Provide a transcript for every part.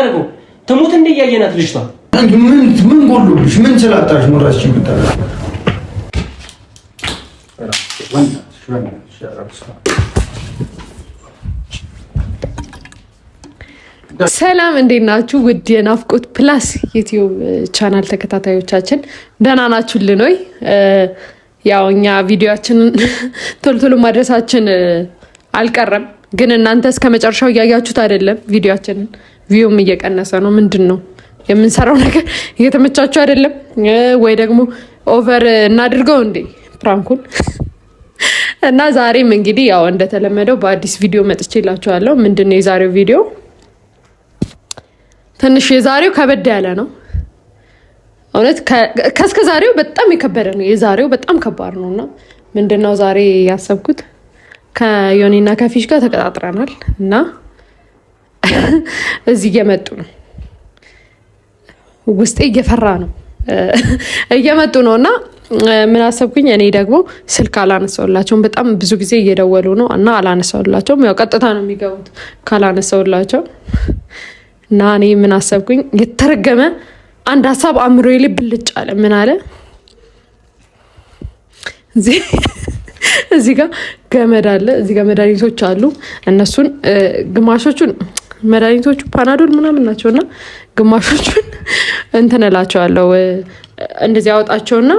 የምናደርገው? ትሙት እንደ እያየናት ልጅቷ ምን ጎሎብሽ? ምን ስላጣሽ ነው ራስሽ የምታረጋው? ሰላም እንዴት ናችሁ? ውድ የናፍቆት ፕላስ ዩቲዩብ ቻናል ተከታታዮቻችን ደህና ናችሁልን ወይ? ያው እኛ ቪዲዮአችንን ቶሎ ማድረሳችን አልቀረም፣ ግን እናንተ እስከ መጨረሻው እያያችሁት አይደለም። ቪዲዮአችንን ቪውም እየቀነሰ ነው። ምንድን ነው የምንሰራው ነገር እየተመቻችሁ አይደለም ወይ? ደግሞ ኦቨር እናድርገው እንዴ ፕራንኩን? እና ዛሬም እንግዲህ ያው እንደተለመደው በአዲስ ቪዲዮ መጥቼላችኋለሁ። ምንድን ነው የዛሬው ቪዲዮ? ትንሽ የዛሬው ከበድ ያለ ነው። እውነት ከእስከ ዛሬው በጣም የከበደ ነው። የዛሬው በጣም ከባድ ነው። እና ምንድነው ዛሬ ያሰብኩት ከዮኒና ከፊሽ ጋር ተቀጣጥረናል እና እዚህ እየመጡ ነው። ውስጤ እየፈራ ነው። እየመጡ ነው እና ምን አሰብኩኝ? እኔ ደግሞ ስልክ አላነሳውላቸውም። በጣም ብዙ ጊዜ እየደወሉ ነው እና አላነሳውላቸውም። ያው ቀጥታ ነው የሚገቡት ካላነሳውላቸው እና እኔ ምን አሰብኩኝ? የተረገመ አንድ ሀሳብ አእምሮዬ ላይ ብልጭ አለ። ምን አለ? እዚህ ጋር ገመድ አለ። እዚህ ጋር መድኃኒቶች አሉ። እነሱን ግማሾቹን መድኃኒቶቹ ፓናዶል ምናምን ናቸው እና ግማሾቹን እንትን እላቸዋለሁ። እንደዚህ አወጣቸውና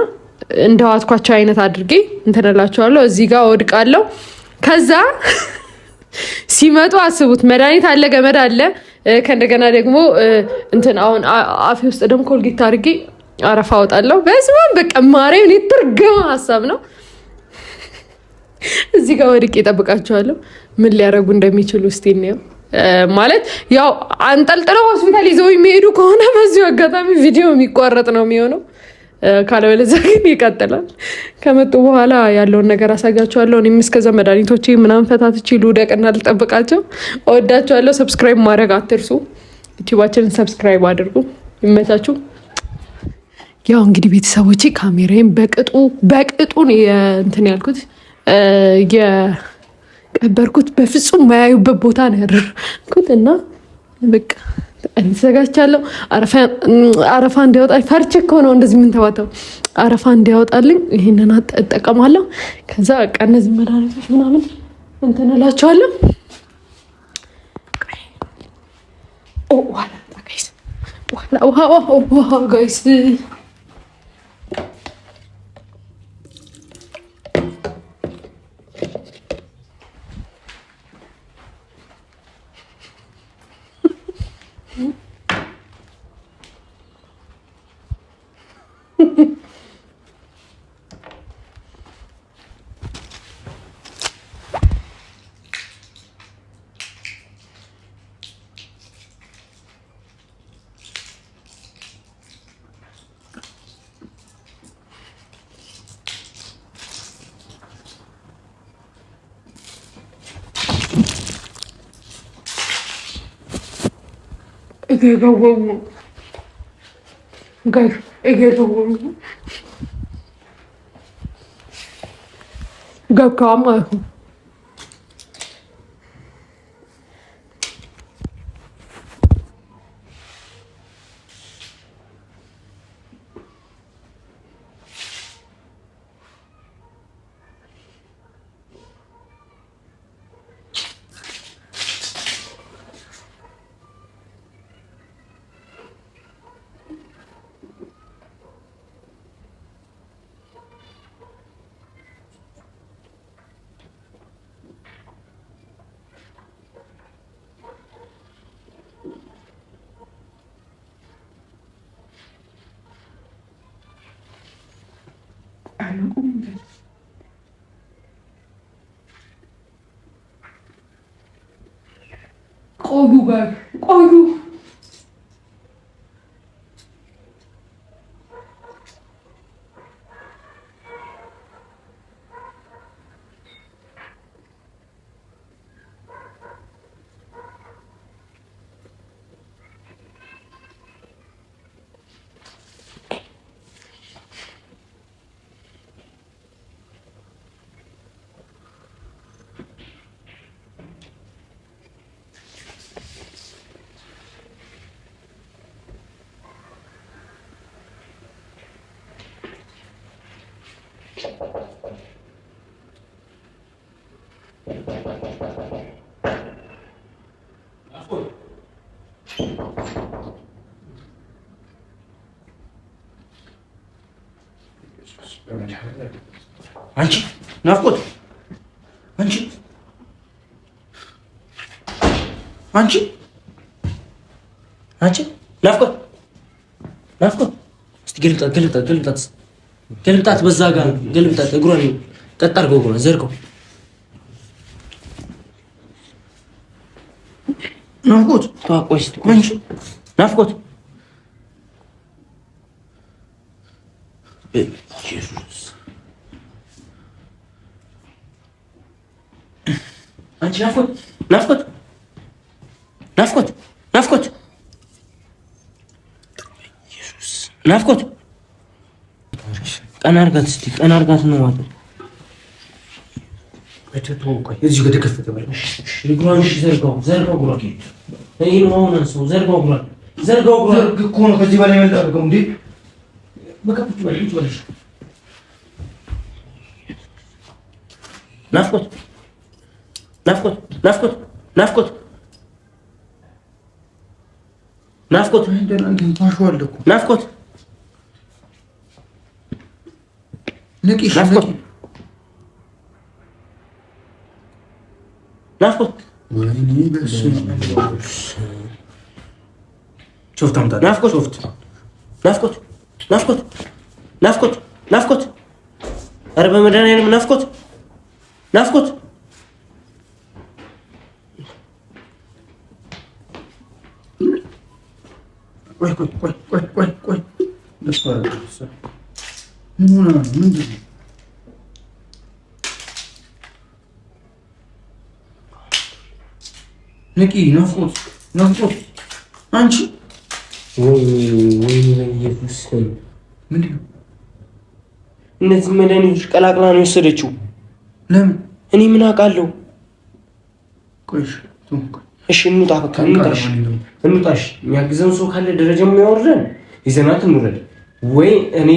እንደዋትኳቸው አይነት አድርጌ እንትን እላቸዋለሁ። እዚህ ጋር ወድቃለሁ። ከዛ ሲመጡ አስቡት፣ መድኃኒት አለ፣ ገመድ አለ። ከእንደገና ደግሞ እንትን አሁን አፌ ውስጥ ደግሞ ኮልጌት አድርጌ አረፋ አወጣለሁ። በስማም በቃ ማርያምን የተረገመ ሀሳብ ነው። እዚህ ጋር ወድቄ እጠብቃቸዋለሁ። ምን ሊያደርጉ እንደሚችሉ እስቲ እንየው። ማለት ያው አንጠልጥለው ሆስፒታል ይዘው የሚሄዱ ከሆነ በዚሁ አጋጣሚ ቪዲዮ የሚቋረጥ ነው የሚሆነው። ካለበለዚያ ግን ይቀጥላል። ከመጡ በኋላ ያለውን ነገር አሳያቸዋለሁ። እኔም እስከዛ መድኃኒቶቼ ምናምን ፈታትቼ ልውደቅና ልጠብቃቸው። እወዳቸዋለሁ። ሰብስክራይብ ማድረግ አትርሱ። ዩቲዩባችንን ሰብስክራይብ አድርጉ። ይመቻችሁ። ያው እንግዲህ ቤተሰቦቼ ካሜራዬን በቅጡ እንትን ያልኩት የቀበርኩት በፍጹም ማያዩበት ቦታ ነው ያደረኩት እና በቃ ተዘጋጅቻለሁ። አረፋ እንዲያወጣ ፈርቼ እኮ ነው እንደዚህ የምንተዋተው። አረፋ እንዲያወጣልኝ ይሄንን እጠቀማለሁ። ከዛ በቃ እነዚህ መድኃኒቶች ምናምን እንትን እላቸዋለሁ። ውሃ ጋይስ እየገወሙ ጋይስ እየገወሙ ገብተዋል ማለት ነው። ቆዩ ጋር ቆዩ። አንቺ ናፍቆት አንቺ አንቺ አንቺ ናፍቆት እስቲ ገልብጣት በዛ ጋር ገልብጣት እግሯን ቀጥ አድርገው እግሯን ዘርገው ናፍቆት ታቆስ አንቺ ናፍቆት ኢየሱስ አንቺ ናፍቆት ኢየሱስ ናፍቆት ቀና አድርጋት እስቲ ቀና አድርጋት ነው ማለት ቆይ እዚህ ጋር ተከፈተ ማለት እግሯን ዘርጋው እግሯን ይሄ ነው አሁን ሰው ዘርጋው እግሯን እኮ ነው ከዚህ በላይ መልጣው እንዴ በቃ ብትበልሽ ናፍቆት ንቂሽ ናፍቆት ወይኔ በስመ አብ ሾፍት አምጣ ናፍቆት ኧረ በመድኃኒዓለም ናፍቆት ቆይ ምን ሆነ ነው ምንድን ነው ንቂ ናፍቆት አንቺ ወይ ኢየሱስ ምንድን ነው እነዚህ መድኃኒቶች ቀላቅላ ነው የወሰደችው ለምን እኔ ምን አውቃለሁ እሺ እንውጣ በቃ እንውጣ የሚያግዘን ሰው ካለ ደረጃ የሚያወርደን ይዘናት እንውረድ ወይ እኔ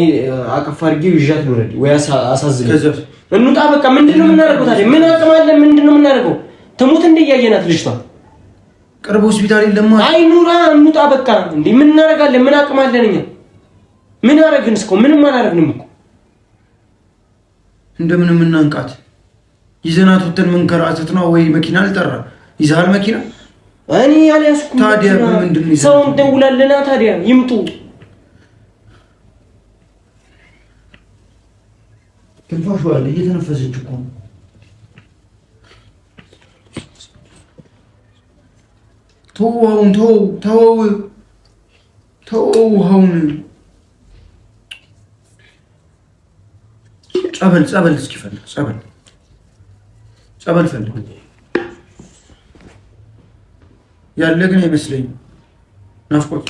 አቀፍ አድርጌው ይዣት ልውረድ ወይ አሳዝነው እንውጣ በቃ ምንድነው የምናደርገው ታዲያ ምን አቅም አለ ምንድነው የምናደርገው ትሙት እያየናት ልጅቷ ቅርብ ሆስፒታል የለም አይ ኑራ እንውጣ በቃ እንዴ ምን እናደርጋለን ምን አቅም አለን እኛ ምን አደረግን እስካሁን ምንም አላደረግንም እኮ እንደምንም እናንቃት ይዘናት ወተን መንከራተት ነው ወይ መኪና ልጠራ ይዛል መኪና እኔ ያልያዝኩም ታዲያ ምንድን ነው ሰው እንደውላለና ታዲያ ይምጡ ትንፋሽ ዋለ እየተነፈሰች እኮ ተው ጸበል እስኪፈልግ ጸበል ፈልግ ያለ ግን አይመስለኝም ናፍቆት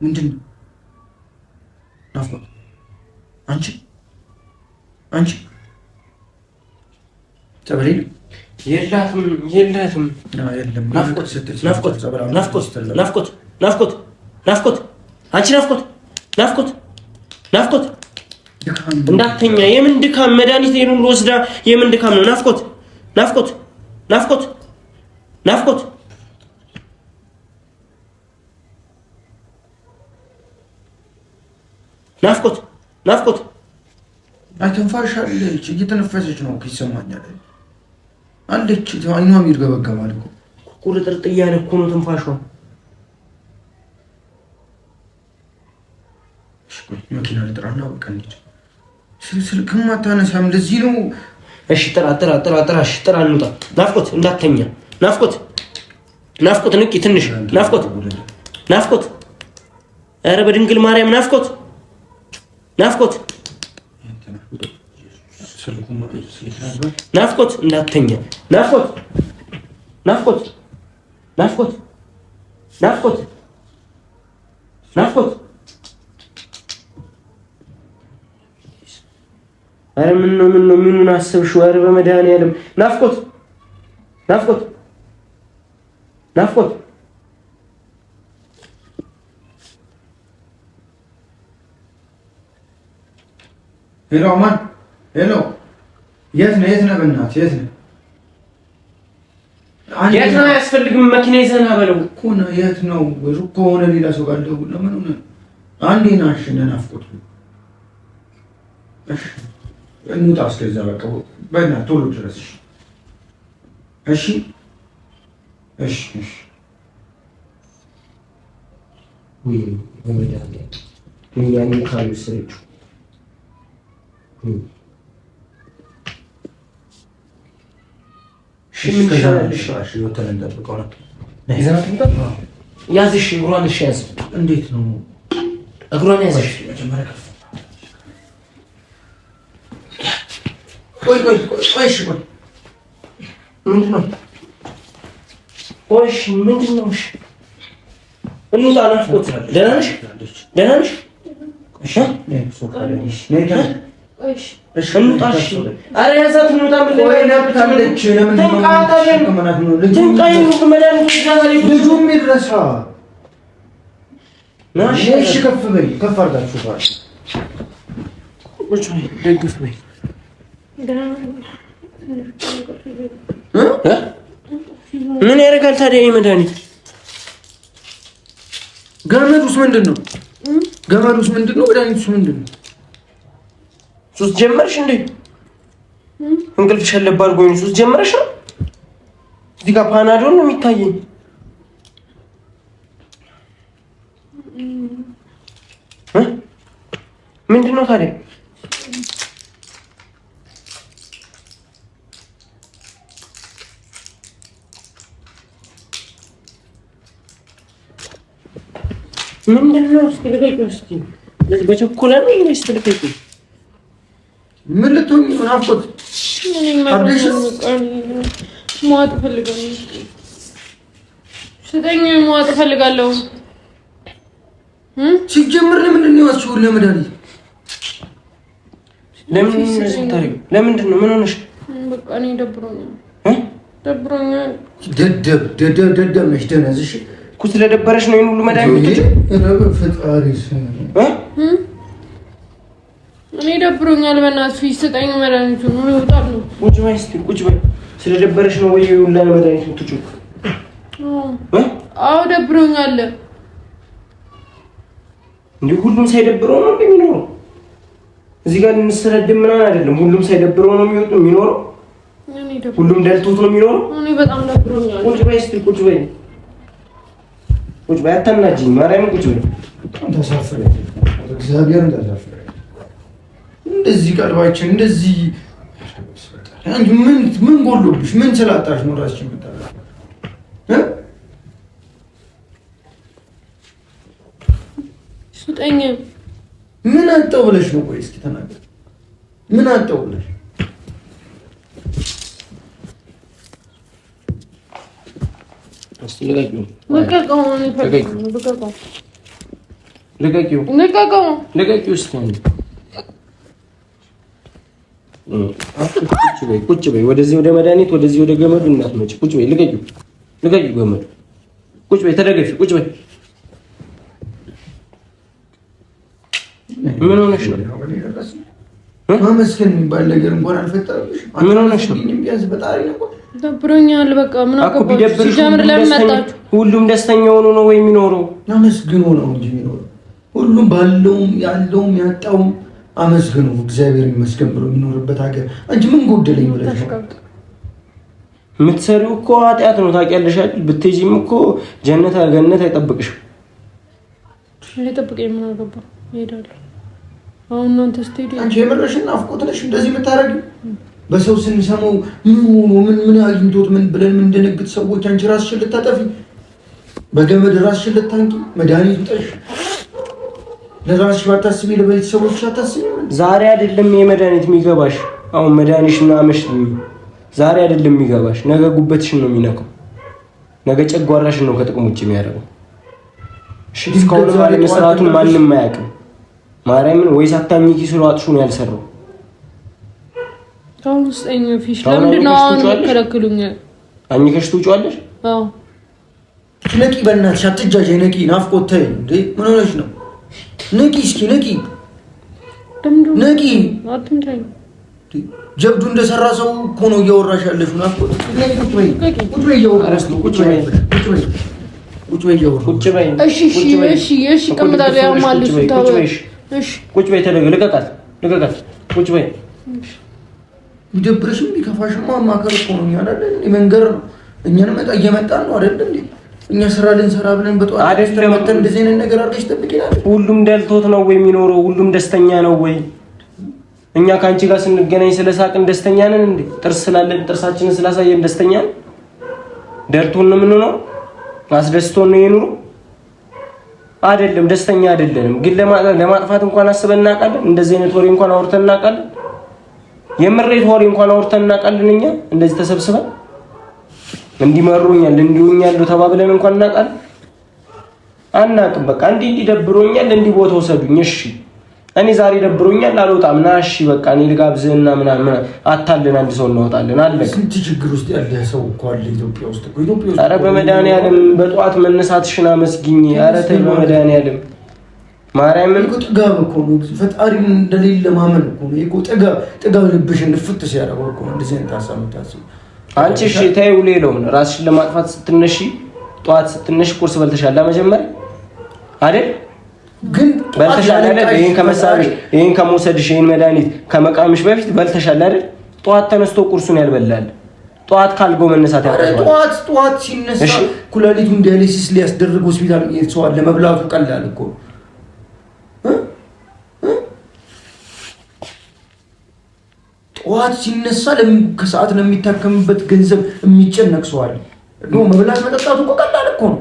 ምንድን ነው ናፍቆት አንቺ ጸበል የላትም ናፍቆት እንዳትተኛ የምን ድካም መድኃኒት ይሄን ሁሉ ወስዳ የምን ድካም ነው ናፍቆት ትንፋሽ አለች እየተነፈሰች ነው ይሰማኛል አለች አይኗም ይርገበገባል እኮ ቁርጥርጥ እያለ እኮ ነው ትንፋሿ መኪና ልጥራና በቃ እንሂድ ስልክም አታነሳም ለዚህ ነው እሺ ጥራ እንውጣ ናፍቆት እንዳትተኛ ናፍቆት ንቂ ትንሽ ናፍቆት ኧረ በድንግል ማርያም ናፍቆት እንዳትተኛ ናፍቆት ኧረ ምኑን አሰብሽው? ኧረ በመድኃኒዓለም ናፍቆት ሄሎ አማን ሄሎ የት ነህ በእናትህ የት ነህ የት ነው አያስፈልግም መኪና ይዘና በለው እኮ ነው የት ነው ሩቅ ከሆነ ሌላ ሰው ጋር ደውል ለምን ሆነ አንዴ ናሽነ ናፍቆት እሺ እንውጣ እስከዛ በቃ በእና ቶሎ ድረስ እሺ እሺ እሺ ወይ ወመዳለ ምን ካሉ ስሬቹ ምን ይሻላል ይወጣል እንደበቀው ነው ይዘናት እንጣ ያዝሽ እግሯን ያዝ እንዴት ነው እግሯን ያዝሽ መጀመሪያ ከፍ ቆይ እሺ ቆይ ምንድነው እሺ ምንድነው እሺ እንውጣ ናፍቆት ደህና ነሽ እሺ እሺ እንውጣ እሺ ኧረ ያዛት እንውጣ ምን ላይ ነብታለች ለምን ነው ትንቃይ ነው መድኃኒት ይዛታል ልጁም ይረሳ ናሽ እሺ ከፍ በይ ከፍ አድርጋችሁ ባል ቁጭ በይ ደግፍ በይ ምን ያደርጋል ታዲያ ይሄ መድኃኒት ገመዱስ ምንድነው መድኃኒቱስ ምንድነው ሶስት ጀመርሽ እንዴ እንቅልፍ ሸለብ አድርጎኝ ሶስት ጀመርሽ ነው እዚህ ጋር ፓናዶል ነው የሚታየኝ ምንድነው ታዲያ ምንድነው እስኪ ለዚህ በቸኮላ ነው ወይስ ትልከኝ ምን ልትሆኚ ነው ናፍቆት አዲስ ሞት ፈልጋለሁ ስለኝ ሞት ፈልጋለሁ ሲጀምር ለምንድን ነው ያስችው ለመድኃኒት ለምንድን ነው ምን ሆነሽ በቃ እኔ ደብሮኛል ደደብ ነሽ ደነዝሽ እኮ ስለደበረሽ ነው ይሄን ሁሉ መድኃኒት ፈጣሪስ እኔ ደብሮኛል በእናትሽ ይስጠኝ መድኃኒቱን ነው ይወጣል ነው ቁጭ በይ እስኪ ቁጭ በይ ስለደበረሽ ነው ወይ ሁሉ መድኃኒት የምትጩ አዎ ደብሮኛል እንዴ ሁሉም ሳይደብረው ነው የሚኖረው እዚህ ጋር እንሰረድም ምናምን አይደለም ሁሉም ሳይደብረው ነው የሚኖረው ሁሉም ደልቶት ነው የሚኖረው እኔ በጣም ደብሮኛል ቁጭ በይ እስኪ ቁጭ በይ አታናጂኝ ማርያም ቁጭ በይ ተሳፈረ እግዚአብሔር እንደዛፈረ እንደዚህ ቀልባችን እንደዚህ አንቺ ምን ጎሎብሽ ምን ስላጣሽ ነው ራስሽን መጣላ ስጠኝ ምን አጣው ብለሽ ነው ቆይ እስኪ ተናገር ምን አጣው ብለሽ ቁጭ በይ ወደዚህ ወደ መድኃኒት ወደዚህ ወደ ገመዱ እንዳትመጪ ቁጭ በይ ልቀቂው ገመዱ ቁጭ በይ ተደገፊ ቁጭ በይ ምን ሆነሽ ነው ማመስገን የሚባል ነገር እንኳን አልፈጠረብሽም ምን ሆነሽ ነው ቢያንስ በጣሪ ነው ደብሮኛል በቃ ምን አቀባችሁ ሲጀምር ለምን መጣችሁ ሁሉም ደስተኛ ሆኖ ነው ወይ የሚኖረው አመስግኖ ነው እንጂ የሚኖረው ሁሉም ባለውም ያለውም ያጣውም አመስግኖ እግዚአብሔር ይመስገን ብሎ የሚኖርበት ሀገር አንቺ ምን ጎደለኝ ብለሽ የምትሰሪው እኮ ኃጢአት ነው ታውቂያለሽ አይደል ብትሄጂም እኮ ገነት አይጠብቅሽም አይጠብቀኝ ምን አገባ እሄዳለሁ አሁን እናንተ ስትሄዱ አንቺ የምርሽና ናፍቆት ነሽ እንደዚህ የምታረጊው በሰው ስንሰማው ምን አግኝቶት ምን ብለን ምን እንደነግጥ ሰዎች አንቺ ራስሽን ልታጠፊ በገመድ ራስሽን ልታንቂ መድኃኒት ውጠሽ ለራስሽ ባታስቢ ለቤተሰቦችሽ አታስቢ ዛሬ አይደለም የመድኃኒት የሚገባሽ አሁን መድኃኒትሽና አመሽኝ ዛሬ አይደለም የሚገባሽ ነገ ጉበትሽን ነው የሚነካው ነገ ጨጓራሽን ነው ከጥቅም ውጭ የሚያደርገው እሺ እስካሁን ማለት መስራቱን ማንንም አያውቅም ማርያምን ወይስ አታኝኪ ስለ አጥሹ ነው ያልሰራው ታውን ስጠኝ ፊሽ ለምንድን ነው ከለክሉኝ አኝከሽ ትውጪዋለሽ አዎ ነቂ በእናትሽ አትጃጃይ ነቂ ናፍቆት ተይ እንዴ ምን ሆነሽ ነው ነቂ እስኪ ነቂ ነቂ አትምታኝ ጀብዱ እንደሰራ ሰው እኮ ነው እያወራሽ ያለሽ። ናፍቆት ቁጭ በይ እያወራሽ ነው። ቁጭ በይ እያወራሽ። እሺ ቀምጣለሁ። ያማልሱ ቁጭ በይ ተደግ ልቀቃት። ቁጭ በይ። ይደብርሽም ቢከፋሽማ ማከር እኮ ነው። እኛን አይደል መንገር ነው። እኛንም እየመጣን ነው አይደል እንዴ? እኛ ስራ ልንሰራ ብለን በጠዋት አደስተመተን እንደዚህ አይነት ነገር አድርገሽ ትጠብቂናለሽ። ሁሉም ደልቶት ነው ወይ የሚኖረው? ሁሉም ደስተኛ ነው ወይ? እኛ ከአንቺ ጋር ስንገናኝ ስለሳቅን ደስተኛ ነን እንዴ? ጥርስ ስላለን ጥርሳችንን ስላሳየን ደስተኛ ነን? ደልቶን ነው የምንኖረው? አስደስቶን ነው የኑሮ አይደለም። ደስተኛ አይደለንም። ግን ለማጥፋት እንኳን አስበን እናውቃለን? እንደዚህ አይነት ወሬ እንኳን አውርተን እናውቃለን? የምሬት ወሬ እንኳን አውርተን እናውቃለን? እኛ እንደዚህ ተሰብስበን እንዲመሩኛል እንዲውኛል ተባብለን እንኳን እናውቃለን? አናውቅም። በቃ እንዲህ ደብሮኛል፣ እንዲህ ቦታ ወሰዱኝ። እሺ እኔ ዛሬ ደብሮኛል አልወጣም ና። እሺ በቃ እኔ ልጋብዝህና ምናምን አታለን አንድ ሰው እናወጣለን አለ። ስንት ችግር ውስጥ ያለ ሰው እኮ አለ ኢትዮጵያ ውስጥ። ኧረ በመድኃኒዓለም በጠዋት መነሳትሽን አመስግኝ። ኧረ ተይ በመድኃኒዓለም ማርያምን። ጥጋብ እኮ ነው ፈጣሪን እንደሌለ ማመን እኮ ነው እኮ። ጥጋብ ልብሽን ፍት ሲያደርገው እኮ ነው እንደዚህ አይነት ሀሳብ የምታስቢው አንቺ። እሺ ተይው ሌላውን ራስሽን ለማጥፋት ስትነሺ ጠዋት ስትነሺ ቁርስ በልተሻል መጀመሪያ አይደል? ግን በልተሻል አይደል? ይሄን ከመሳብሽ ይሄን ከመውሰድሽ ይሄን መድኃኒት ከመቃምሽ በፊት በልተሻል አይደል? ጠዋት ተነስቶ ቁርሱን ያልበላል ጠዋት ካልጎ መነሳት ያቀርባል። ጠዋት ሲነሳ ኩላሊቱን ዲያሊሲስ ሊያስደርግ ሆስፒታል ይተዋል። ለመብላቱ ቀላል እኮ ጠዋት ሲነሳ ከሰዓት ነው የሚታከምበት ገንዘብ የሚጨነቅ ሰው አለ። መብላት መጠጣቱ እኮ ቀላል እኮ ነው።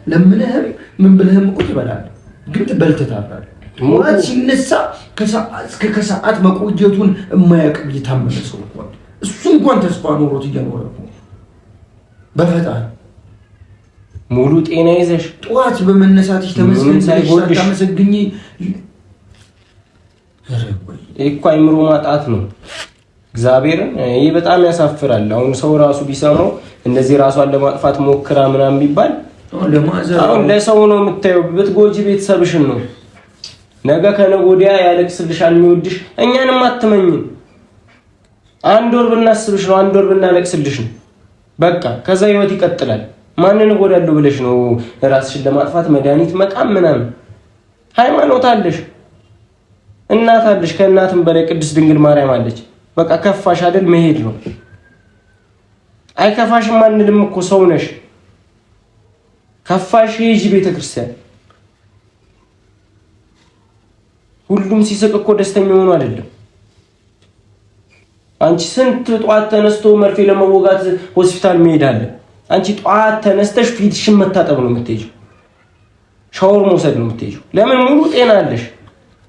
ለምንህም ምን ብለህም እኮ ትበላለህ፣ ግን በልተታል። ጠዋት ሲነሳ ከሰዓት መቆየቱን የማያውቅ እየታመመ ሰው እኮ እሱ እንኳን ተስፋ ኖሮት እየኖረ እኮ በፈጣሪ ሙሉ ጤና ይዘሽ ጠዋት በመነሳትሽ ተመስገን ሳይጎልሽ ተመስግኝ። እኮ አይምሮ ማጣት ነው። እግዚአብሔርን ይሄ በጣም ያሳፍራል። አሁን ሰው ራሱ ቢሰማው እንደዚህ ራሷን ለማጥፋት ሞክራ ምናምን ቢባል አሁን ለሰው ነው የምታየው። ብትጎጂ ቤተሰብሽን ነው። ነገ ከነገ ወዲያ ያለቅስልሻል የሚወድሽ። እኛንም አትመኝም። አንድ ወር ብናስብሽ ነው፣ አንድ ወር ብናለቅስልሽ ነው። በቃ ከዛ ህይወት ይቀጥላል። ማንን እጎዳለሁ ብለሽ ነው ራስሽን ለማጥፋት መድኃኒት መቃም ምናምን? ሃይማኖት አለሽ፣ እናት አለሽ። ከእናትም በላይ ቅድስት ድንግል ማርያም አለች። በቃ ከፋሽ አይደል መሄድ ነው። አይከፋሽም አንልም እኮ ሰው ነሽ። ከፋሽ ሂጂ ቤተክርስቲያን። ሁሉም ሲስቅ እኮ ደስተኛ ሆኖ አይደለም። አንቺ ስንት ጧት ተነስቶ መርፌ ለመወጋት ሆስፒታል መሄድ አለ። አንቺ ጧት ተነስተሽ ፊትሽን መታጠብ ነው የምትሄጂው፣ ሻወር መውሰድ ነው የምትሄጂው። ለምን? ሙሉ ጤና አለሽ፣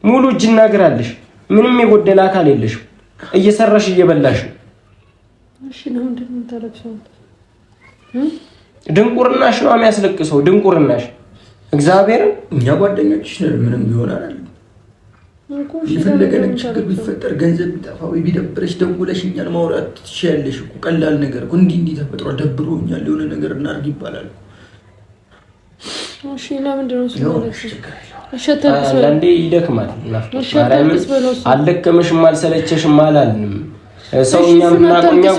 ሙሉ እጅና እግር አለሽ፣ ምንም የጎደለ አካል የለሽም። እየሰራሽ እየበላሽ ነው። እሺ ነው እንደምን ታረክሽው? ድንቁርናሽ ነው የሚያስለቅሰው፣ ድንቁርናሽ። እግዚአብሔር እኛ ጓደኞችሽ ነን። ምንም ቢሆን አይደለም። የፈለገ ችግር ቢፈጠር ገንዘብ ቢጠፋ ወይ ቢደብረሽ ደውለሽ እኛን ማውራት ትችያለሽ እኮ። ቀላል ነገር እኮ እንዲህ ተፈጥሯል፣ ደብሮኛል፣ የሆነ ነገር እናድርግ ይባላል። እሺ ለምንድን ነው ስለዚህ? አንዳንዴ ይደክማል። አልደከመሽም አልሰለቸሽም አላልንም። ሰው እኛ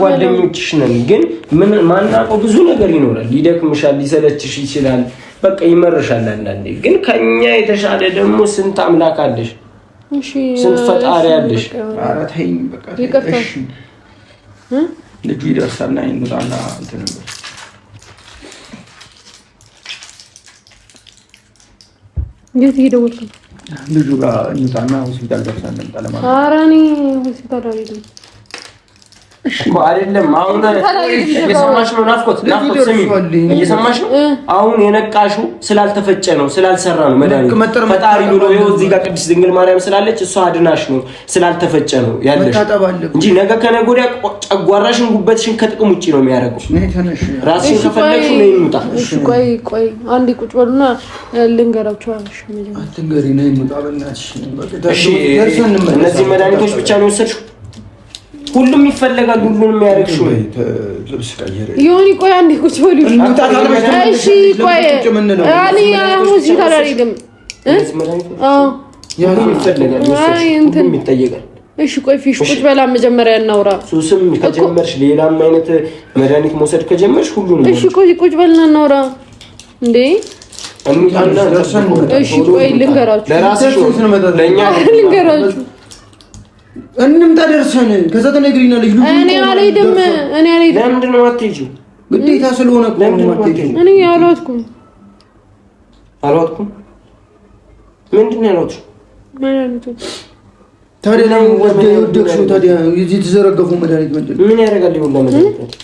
ጓደኞችሽ ነን። ግን ምን ማናውቀው ብዙ ነገር ይኖራል። ይደክምሻል፣ ሊሰለችሽ ይችላል፣ በቃ ይመርሻል አንዳንዴ። ግን ከኛ የተሻለ ደግሞ ስንት አምላክ አለሽ፣ ስንት ፈጣሪ አለሽ። ኧረ ተይኝ በቃ እሺ። ልጁ ይደርሳልና ይንጣና እንትን ነው እንዴት ይደውልኩ ልጁ ጋር እንጣና ሆስፒታል ደርሳለን እንጣለማ። ኧረ እኔ ሆስፒታል አይደለም እኮ አይደለም። አሁን እየሰማሽ ነው? ናፍቆት ስሚ፣ እየሰማሽ ነው? አሁን የነቃሽው ስላልተፈጨ ነው፣ ስላልሰራ ነው። መድኃኒት ፈጣሪ ብሎ ይኸው እዚህ ጋር ቅድስት ድንግል ማርያም ስላለች እሷ አድናሽ ነው። ስላልተፈጨ ነው ያለሽ እንጂ ነገ ከነገ ወዲያ ጨጓራሽን፣ ጉበትሽን ከጥቅም ውጪ ነው የሚያደርገው። ራስሽን ከፈለግሽ ነው ይሙጣ። እሺ ቆይ አንዴ ቁጭ በሉና ልንገራችሁ። አትንገሪ ነው ይሙጣ በእናትሽ። እሺ እነዚህ መድኃኒቶች ብቻ ነው የወሰድሽው? ሁሉም ይፈልጋል፣ ሁሉንም ያደርግሽው ልብስ ቀየረ ይሁን። ቆይ አንዴ ቁጭ በሉ። እሺ ቆይ አሊ ሆስፒታል አይደለም። ሁሉም ይፈልጋል፣ ሁሉም ይጠየቃል። እሺ ቆይ ፊሽ ቁጭ በላ መጀመሪያ እናውራ። ሱስም ከጀመርሽ ሌላም አይነት መድኃኒት መውሰድ ከጀመርሽ ሁሉንም እሺ ቆይ ቁጭ በልና እናውራ እንዴ እንታና ደርሰን እሺ ቆይ ልንገራችሁ ለራስሽ ለኛ ልንገራችሁ እንምጣ ደርሰን ከዛ ተነግሪናለሽ እኔ አልሄድም ለምንድን ነው የማትሄጂው ግዴታ ስለሆነ ለምንድን ነው የማትሄጂው እኔ አልወጥኩም ምንድን ነው ያልወጥሽው መድኃኒቱ ታዲያ ወደቅሽው ታዲያ እዚህ ተዘረገፉ መድኃኒት ምን ያደርጋል ይሁን ለመድኃኒት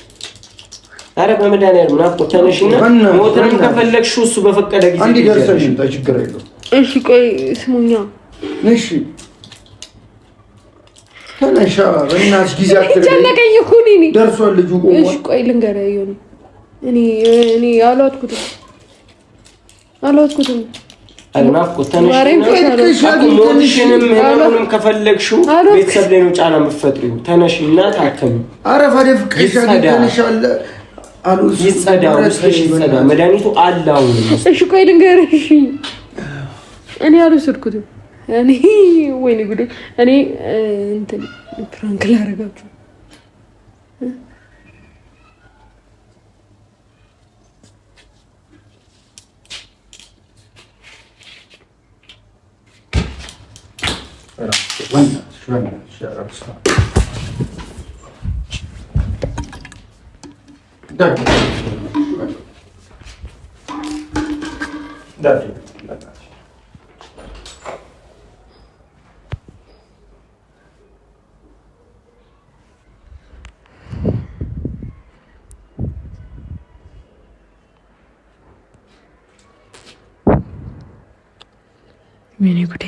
አረ በመድኃኒት ምናምን ተነሽና ሞተንም ከፈለግሽው እሱ በፈቀደ ጊዜ አንዴ ደርሰን እንጣ ችግር የለውም እሺ ቆይ ስሙኛ እሺ ተነሻ በእናትሽ ጊዜ አትገኝ ጨነቀኝ እኮ እኔ ደርሷል ልጁ ቆሞ እሺ ቆይ ልንገርህ ይሁን እኔ አልወጥኩትም አልናፍቆት ተነሽና ሞትሽንም ህመሙንም ከፈለግሽው ቤተሰብ ላይ ነው ጫና የምትፈጥሪው ተነሽና ታከሚ አረፋ ደፍቀሽ ተነሻለ ይጸዳ ውስጥሽ ይጸዳ መድኃኒቱ አላው እሺ ቆይ ልንገርህ እሺ እኔ አልወሰድኩትም እኔ ወይኔ ጉዴ እኔ እንትን ፍራንክ ላደርጋችሁ ወይኔ ጉዴ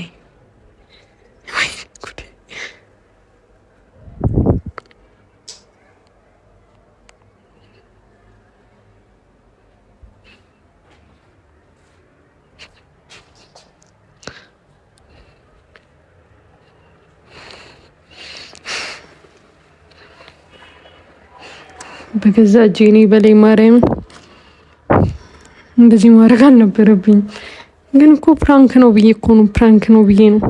በገዛ እጄ እኔ በላይ ማርያም እንደዚህ ማድረግ አልነበረብኝ። ግን እኮ ፕራንክ ነው ብዬ ነው